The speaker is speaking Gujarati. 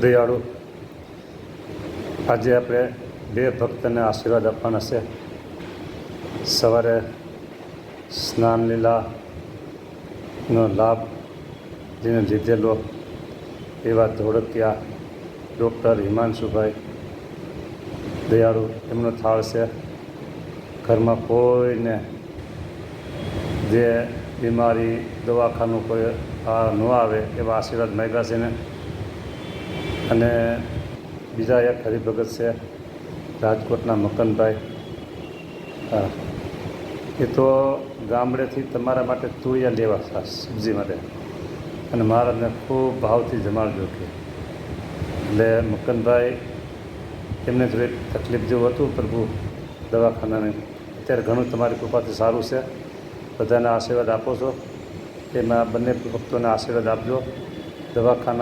દયાળુ, આજે આપણે બે ભક્તને આશીર્વાદ આપવાના છે. સવારે સ્નાન લીલાનો લાભ જેને લીધેલો એવા ધોળકિયા ડૉક્ટર હિમાંશુભાઈ દયાળુ, એમનો થાળ છે. ઘરમાં કોઈને જે બીમારી દવાખાનું કોઈ ન આવે એવા આશીર્વાદ માંગ્યા છે ને. અને બીજા એક હરિભગત છે રાજકોટના મકનભાઈ, એ તો ગામડેથી તમારા માટે તુરિયા લેવા ખાસ સબ્જી માટે, અને મહારાજને ખૂબ ભાવથી જમાડજો કે. એટલે મકનભાઈ એમને થોડી તકલીફ જેવું હતું પ્રભુ દવાખાનાની, અત્યારે ઘણું તમારી કૃપાથી સારું છે. બધાને આશીર્વાદ આપો છો, એમાં બંને ભક્તોને આશીર્વાદ આપજો. દવાખાના